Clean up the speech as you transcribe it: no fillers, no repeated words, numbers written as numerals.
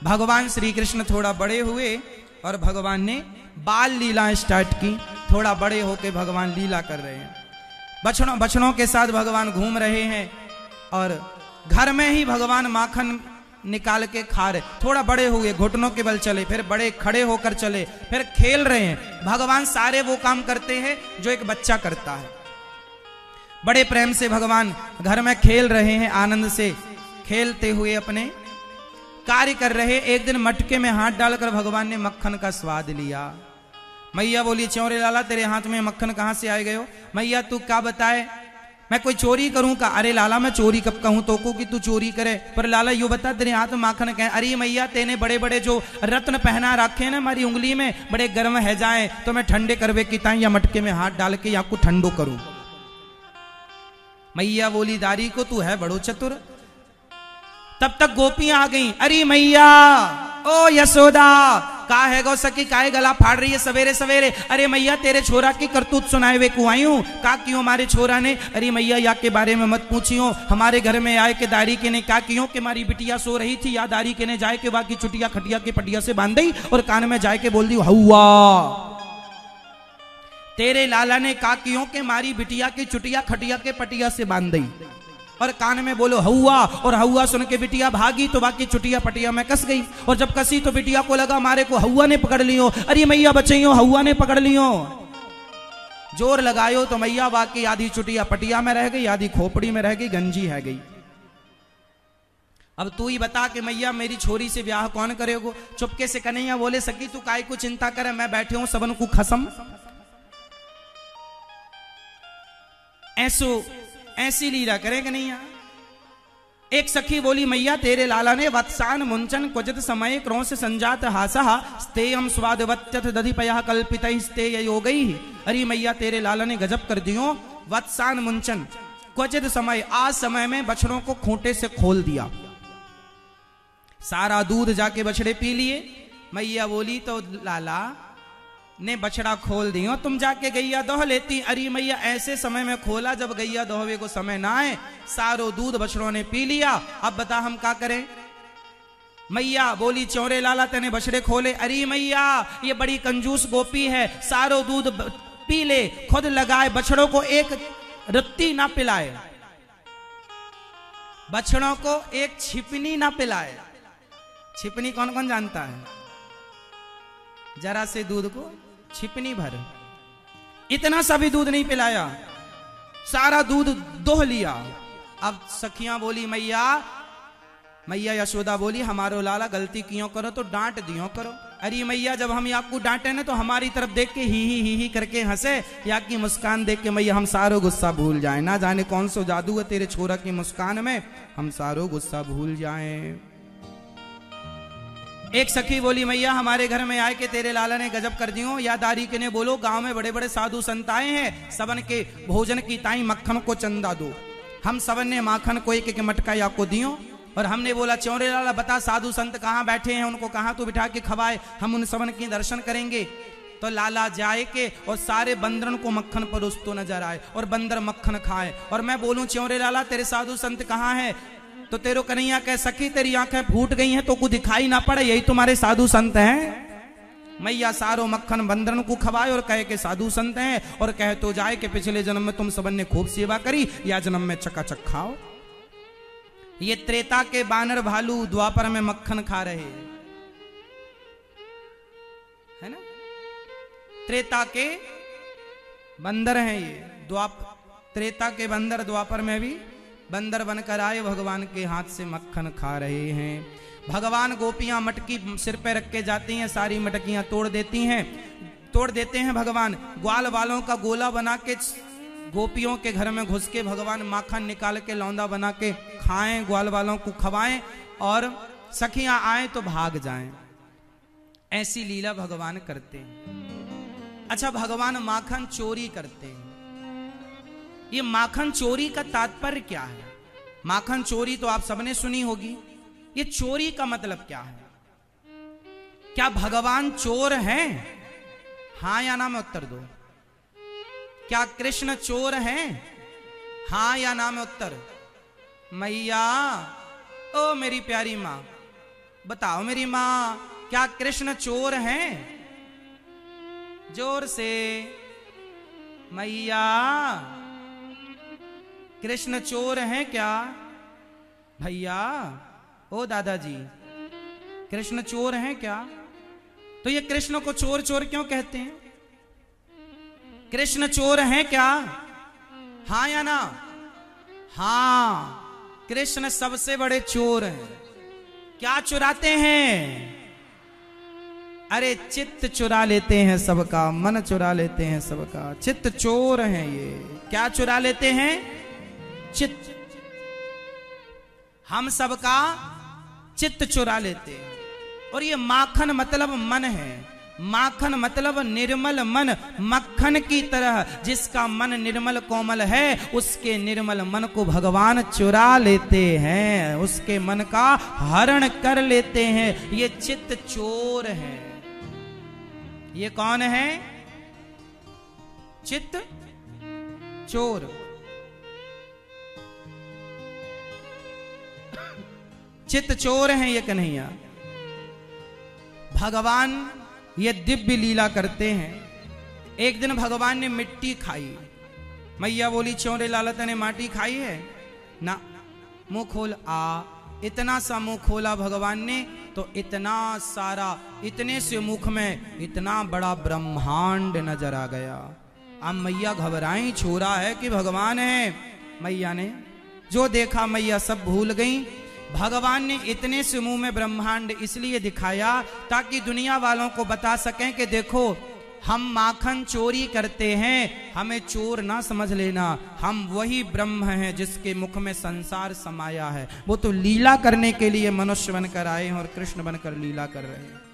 भगवान श्री कृष्ण थोड़ा बड़े हुए और भगवान ने बाल लीला स्टार्ट की। थोड़ा बड़े होके भगवान लीला कर रहे हैं, बछड़ों के साथ भगवान घूम रहे हैं और घर में ही भगवान माखन निकाल के खा रहे। थोड़ा बड़े हुए, घुटनों के बल चले, फिर बड़े खड़े होकर चले, फिर खेल रहे हैं। भगवान सारे वो काम करते हैं जो एक बच्चा करता है। बड़े प्रेम से भगवान घर में खेल रहे हैं, आनंद से खेलते हुए अपने कार्य कर रहे। एक दिन मटके में हाथ डालकर भगवान ने मक्खन का स्वाद लिया। मैया बोली, च्योरे लाला तेरे हाथ में मक्खन कहां से आए गयो? मैया तू क्या बताए, मैं कोई चोरी करूं का? अरे लाला मैं चोरी कब कहूं तो को कि तू चोरी करे, पर लाला यू बता तेरे हाथ में माखन कहे? अरे मैया तेने बड़े बड़े जो रत्न पहना रखे ना हमारी उंगली में, बड़े गर्म है जाए तो मैं ठंडे करवे की ताई या मटके में हाथ डाल के या को ठंडो करूं। मैया बोली, दारी को तू है बड़ो चतुर। तब तक गोपियां आ गई। अरे मैया, ओ यशोदा, का है गौ सखी, काहे गला फाड़ रही है सवेरे सवेरे? अरे मैया तेरे छोरा की करतूत सुनाए वे को आई हूं। का क्यों हमारे छोरा ने? अरे मैया या के बारे में मत पूछियो, हमारे घर में आए के दारी के ने का क्यों कि हमारी बिटिया सो रही थी, या दारी के ने जाए के बाकी चुटिया खटिया के पटिया से बांध दी और कान में जाए के बोल दी हौवा। तेरे लाला ने का क्यों के मारी बिटिया की चुटिया खटिया के पटिया से बांध दी और कान में बोलो हौवा, और हौवा सुन के बिटिया भागी तो बाकी चुटिया पटिया में कस गई, और जब कसी तो बिटिया को लगा मारे को हौवा ने पकड़ लियो। अरे मैया बचाइयो, हौवा ने पकड़ लियो। जोर लगायो तो मैया बाकी आधी चुटिया पटिया में रह गई, आधी खोपड़ी में रह गई, गंजी है गई। अब तू ही बता कि मैया मेरी छोरी से ब्याह कौन करेगो? चुपके से कन्हैया बोले, सकी तू काय को चिंता करे, मैं बैठे हूं सबन को खसम। ऐसी लीला करे कि नहीं? एक सखी बोली, मैया तेरे लाला ने वत्सान मुंचन क्वचित समय क्रोश संजात हासहा स्तेयम स्वादवत्यथ दधिपया कल्पित स्तेय योगई। अरे मैया तेरे लाला ने गजब कर दियो। वत्सान मुंचन क्वचित समय, आज समय में बछड़ों को खूंटे से खोल दिया, सारा दूध जाके बछड़े पी लिए। मैया बोली, तो लाला ने बछड़ा खोल दियो, तुम जाके गैया दोह लेती। अरे मैया ऐसे समय में खोला जब गैया दोहवे को समय ना आए, सारो दूध बछड़ों ने पी लिया। अब बता हम क्या करें? मैया बोली, चौरे लाला तेने बछड़े खोले? अरे मैया ये बड़ी कंजूस गोपी है, सारो दूध पी ले, खुद लगाए, बछड़ों को एक रत्ती ना पिलाए, बछड़ों को एक छिपनी ना पिलाए। छिपनी कौन कौन जानता है? जरा से दूध को छिपनी भर, इतना सा भी दूध नहीं पिलाया, सारा दूध दोह लिया। अब सखियां बोली, मैया यशोदा बोली, हमारो लाला गलती क्यों करो तो डांट दियो करो। अरे मैया जब हम आपको डांटे ना तो हमारी तरफ देख के ही करके हंसे, या की मुस्कान देख के मैया हम सारो गुस्सा भूल जाए। ना जाने कौन सो जादू है तेरे छोरा की मुस्कान में, हम सारो गुस्सा भूल जाए। एक सखी बोली, मैया हमारे घर में आए के तेरे लाला ने गजब कर दियो। या दारी के ने बोलो, गांव में बड़े बड़े साधु संत आए हैं, सबन के भोजन की ताई मक्खन को चंदा दो। हम सबन ने माखन को एक एक मटका या को दियो, और हमने बोला, चौरे लाला बता साधु संत कहाँ बैठे हैं, उनको कहाँ तो बिठा के खवाए, हम उन सबन के दर्शन करेंगे। तो लाला जाए के और सारे बंदरन को मक्खन परोसतो नजर आए और बंदर मक्खन खाए। और मैं बोलूं, चौरे लाला तेरे साधु संत कहाँ है? तो तेरो कन्हैया कह, सखी तेरी आंखें फूट गई हैं तो कुछ दिखाई ना पड़े, यही तुम्हारे साधु संत हैं। मैया सारो मक्खन बंदरन को खवाए और कहे के साधु संत हैं, और कहे तो जाए कि पिछले जन्म में तुम सबन ने खूब सेवा करी, या जन्म में चकाचक खाओ। ये त्रेता के बानर भालू द्वापर में मक्खन खा रहे है ना, त्रेता के बंदर हैं ये। त्रेता के बंदर द्वापर में भी बंदर बनकर आए, भगवान के हाथ से मक्खन खा रहे हैं। भगवान गोपियां मटकी सिर पे रख के जाती हैं, सारी मटकियां तोड़ देते हैं भगवान। ग्वाल वालों का गोला बना के गोपियों के घर में घुस के भगवान माखन निकाल के लौंदा बना के खाएं, ग्वाल वालों को खवाएं, और सखियां आए तो भाग जाएं। ऐसी लीला भगवान करते हैं। अच्छा, भगवान माखन चोरी करते हैं। ये माखन चोरी का तात्पर्य क्या है? माखन चोरी तो आप सबने सुनी होगी, ये चोरी का मतलब क्या है? क्या भगवान चोर हैं? हां या ना में उत्तर दो। क्या कृष्ण चोर हैं? हां या ना में उत्तर। मैया, ओ मेरी प्यारी मां, बताओ मेरी माँ, क्या कृष्ण चोर हैं? जोर से, मैया कृष्ण चोर हैं क्या? भैया, ओ दादाजी, कृष्ण चोर हैं क्या? तो ये कृष्ण को चोर चोर क्यों कहते हैं? कृष्ण चोर हैं क्या? हाँ या ना? हाँ, कृष्ण सबसे बड़े चोर हैं। क्या चुराते हैं? अरे चित्त चुरा लेते हैं सबका, मन चुरा लेते हैं सबका। चित्त चोर हैं ये। क्या चुरा लेते हैं? चित्त। हम सबका चित्त चुरा लेते हैं। और ये माखन मतलब मन है। माखन मतलब निर्मल मन। मक्खन की तरह जिसका मन निर्मल कोमल है, उसके निर्मल मन को भगवान चुरा लेते हैं, उसके मन का हरण कर लेते हैं। ये चित्त चोर है। ये कौन है? चित्त चोर। चित्त चोर हैं ये कन्हैया। भगवान ये दिव्य लीला करते हैं। एक दिन भगवान ने मिट्टी खाई। मैया बोली, चोरे लालत ने माटी खाई है ना? मुंह खोल आ। इतना सा मुंह खोला भगवान ने तो इतना सारा, इतने से मुख में इतना बड़ा ब्रह्मांड नजर आ गया। अब मैया घबराई, छोरा है कि भगवान है? मैया ने जो देखा मैया सब भूल गई। भगवान ने इतने से मुंह में ब्रह्मांड इसलिए दिखाया ताकि दुनिया वालों को बता सकें कि देखो, हम माखन चोरी करते हैं, हमें चोर ना समझ लेना, हम वही ब्रह्म हैं जिसके मुख में संसार समाया है। वो तो लीला करने के लिए मनुष्य बनकर आए हैं और कृष्ण बनकर लीला कर रहे हैं।